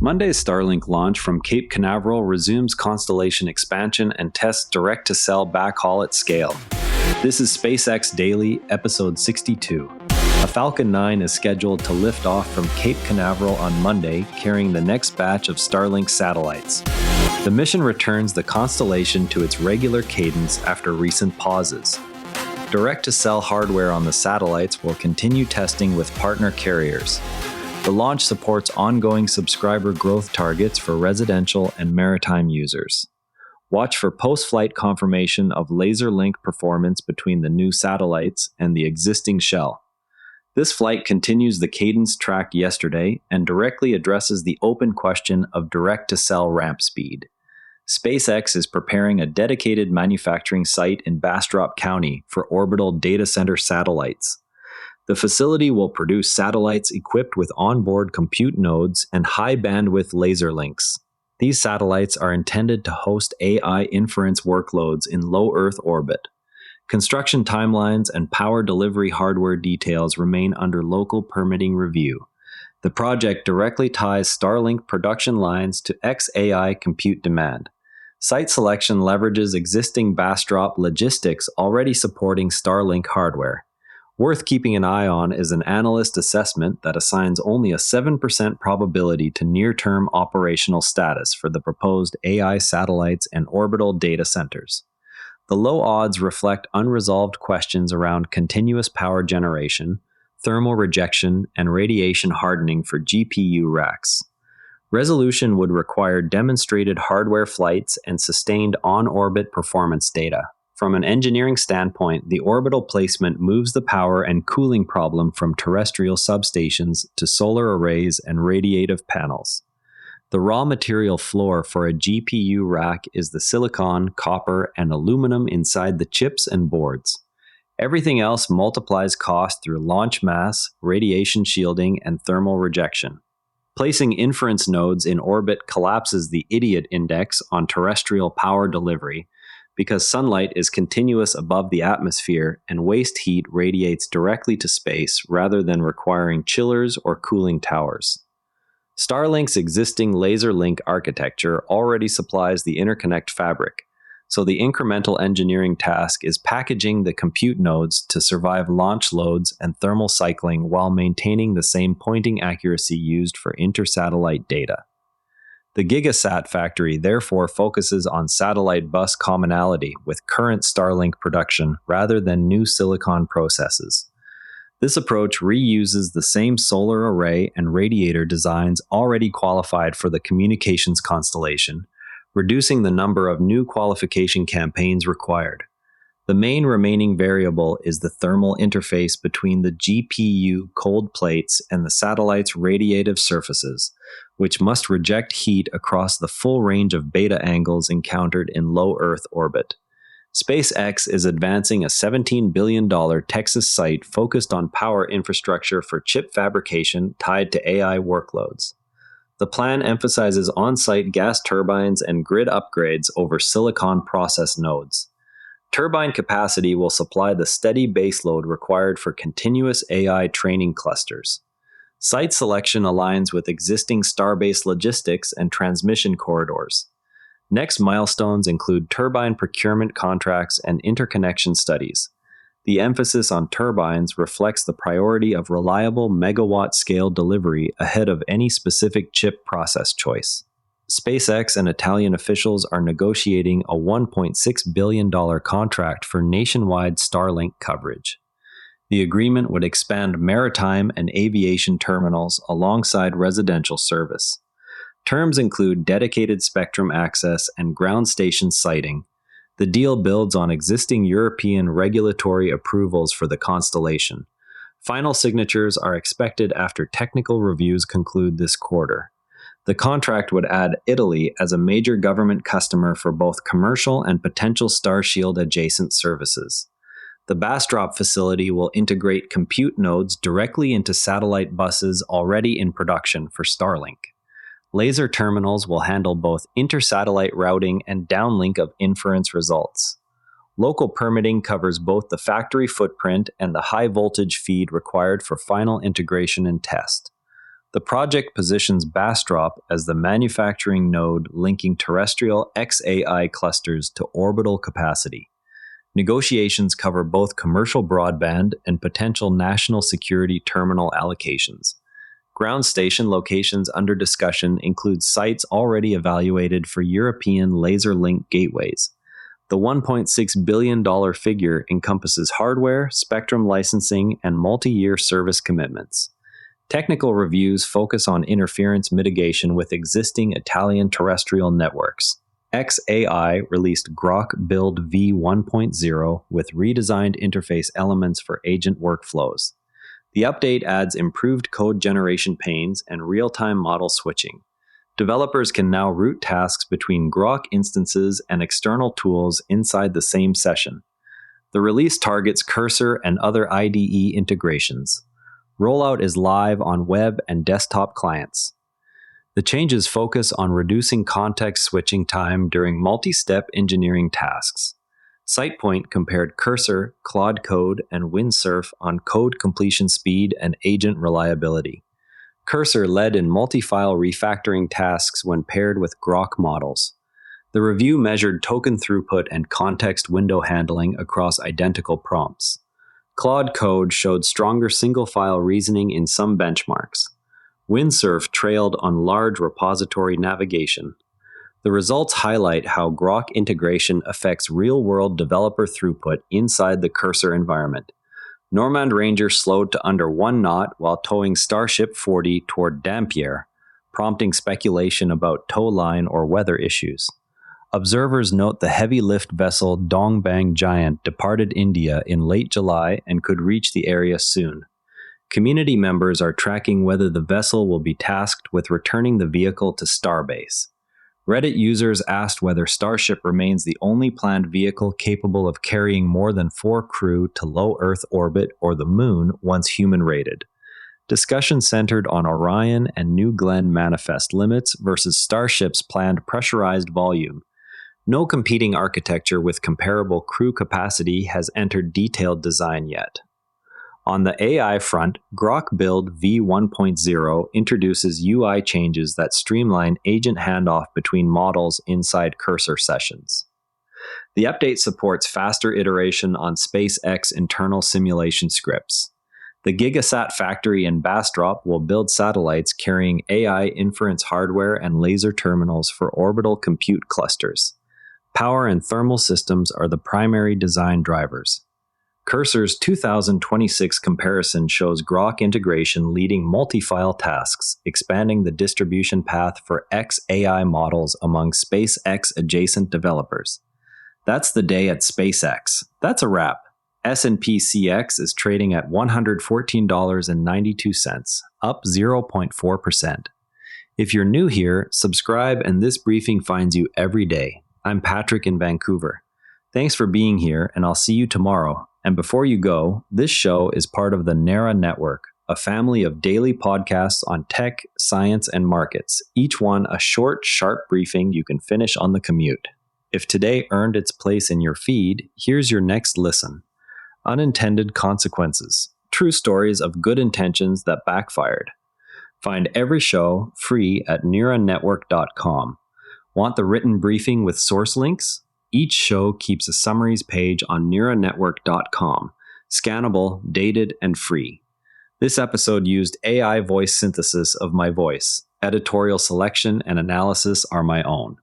Monday's Starlink launch from Cape Canaveral resumes constellation expansion and tests direct-to-cell backhaul at scale. This is SpaceX Daily, episode 62. A Falcon 9 is scheduled to lift off from Cape Canaveral on Monday, carrying the next batch of Starlink satellites. The mission returns the constellation to its regular cadence after recent pauses. Direct-to-cell hardware on the satellites will continue testing with partner carriers. The launch supports ongoing subscriber growth targets for residential and maritime users. Watch for post-flight confirmation of laser link performance between the new satellites and the existing shell. This flight continues the cadence tracked yesterday and directly addresses the open question of direct-to-cell ramp speed. SpaceX is preparing a dedicated manufacturing site in Bastrop County for orbital data center satellites. The facility will produce satellites equipped with onboard compute nodes and high-bandwidth laser links. These satellites are intended to host AI inference workloads in low Earth orbit. Construction timelines and power delivery hardware details remain under local permitting review. The project directly ties Starlink production lines to XAI compute demand. Site selection leverages existing Bastrop logistics already supporting Starlink hardware. Worth keeping an eye on is an analyst assessment that assigns only a 7% probability to near-term operational status for the proposed AI satellites and orbital data centers. The low odds reflect unresolved questions around continuous power generation, thermal rejection, and radiation hardening for GPU racks. Resolution would require demonstrated hardware flights and sustained on-orbit performance data. From an engineering standpoint, the orbital placement moves the power and cooling problem from terrestrial substations to solar arrays and radiative panels. The raw material floor for a GPU rack is the silicon, copper, and aluminum inside the chips and boards. Everything else multiplies cost through launch mass, radiation shielding, and thermal rejection. Placing inference nodes in orbit collapses the idiot index on terrestrial power delivery, because sunlight is continuous above the atmosphere and waste heat radiates directly to space rather than requiring chillers or cooling towers. Starlink's existing laser link architecture already supplies the interconnect fabric, so the incremental engineering task is packaging the compute nodes to survive launch loads and thermal cycling while maintaining the same pointing accuracy used for inter-satellite data. The Gigasat factory therefore focuses on satellite bus commonality with current Starlink production rather than new silicon processes. This approach reuses the same solar array and radiator designs already qualified for the communications constellation, reducing the number of new qualification campaigns required. The main remaining variable is the thermal interface between the GPU cold plates and the satellite's radiative surfaces, which must reject heat across the full range of beta angles encountered in low Earth orbit. SpaceX is advancing a $17 billion Texas site focused on power infrastructure for chip fabrication tied to AI workloads. The plan emphasizes on-site gas turbines and grid upgrades over silicon process nodes. Turbine capacity will supply the steady baseload required for continuous AI training clusters. Site selection aligns with existing Starbase logistics and transmission corridors. Next milestones include turbine procurement contracts and interconnection studies. The emphasis on turbines reflects the priority of reliable megawatt-scale delivery ahead of any specific chip process choice. SpaceX and Italian officials are negotiating a $1.6 billion contract for nationwide Starlink coverage. The agreement would expand maritime and aviation terminals alongside residential service. Terms include dedicated spectrum access and ground station siting. The deal builds on existing European regulatory approvals for the constellation. Final signatures are expected after technical reviews conclude this quarter. The contract would add Italy as a major government customer for both commercial and potential Starshield adjacent services. The Bastrop facility will integrate compute nodes directly into satellite buses already in production for Starlink. Laser terminals will handle both inter-satellite routing and downlink of inference results. Local permitting covers both the factory footprint and the high-voltage feed required for final integration and test. The project positions Bastrop as the manufacturing node linking terrestrial XAI clusters to orbital capacity. Negotiations cover both commercial broadband and potential national security terminal allocations. Ground station locations under discussion include sites already evaluated for European laser link gateways. The $1.6 billion figure encompasses hardware, spectrum licensing, and multi-year service commitments. Technical reviews focus on interference mitigation with existing Italian terrestrial networks. XAI released Grok Build v1.0 with redesigned interface elements for agent workflows. The update adds improved code generation panes and real-time model switching. Developers can now route tasks between Grok instances and external tools inside the same session. The release targets Cursor and other IDE integrations. Rollout is live on web and desktop clients. The changes focus on reducing context switching time during multi-step engineering tasks. SitePoint compared Cursor, Claude Code, and Windsurf on code completion speed and agent reliability. Cursor led in multi-file refactoring tasks when paired with Grok models. The review measured token throughput and context window handling across identical prompts. Claude Code showed stronger single-file reasoning in some benchmarks. Windsurf trailed on large repository navigation. The results highlight how Grok integration affects real-world developer throughput inside the Cursor environment. Normand Ranger slowed to under 1 knot while towing Starship 40 toward Dampier, prompting speculation about tow line or weather issues. Observers note the heavy lift vessel Dongbang Giant departed India in late July and could reach the area soon. Community members are tracking whether the vessel will be tasked with returning the vehicle to Starbase. Reddit users asked whether Starship remains the only planned vehicle capable of carrying more than 4 crew to low Earth orbit or the Moon once human-rated. Discussion centered on Orion and New Glenn manifest limits versus Starship's planned pressurized volume. No competing architecture with comparable crew capacity has entered detailed design yet. On the AI front, Grok Build v1.0 introduces UI changes that streamline agent handoff between models inside Cursor sessions. The update supports faster iteration on SpaceX internal simulation scripts. The Gigasat factory in Bastrop will build satellites carrying AI inference hardware and laser terminals for orbital compute clusters. Power and thermal systems are the primary design drivers. Cursor's 2026 comparison shows Grok integration leading multi-file tasks, expanding the distribution path for XAI models among SpaceX-adjacent developers. That's the day at SpaceX. That's a wrap. S&P CX is trading at $114.92, up 0.4%. If you're new here, subscribe and this briefing finds you every day. I'm Patrick in Vancouver. Thanks for being here, and I'll see you tomorrow. And before you go, this show is part of the NARA Network, a family of daily podcasts on tech, science, and markets, each one a short, sharp briefing you can finish on the commute. If today earned its place in your feed, here's your next listen. Unintended consequences. True stories of good intentions that backfired. Find every show free at neranetwork.com. Want the written briefing with source links? Each show keeps a summaries page on neranetwork.com, scannable, dated, and free. This episode used AI voice synthesis of my voice. Editorial selection and analysis are my own.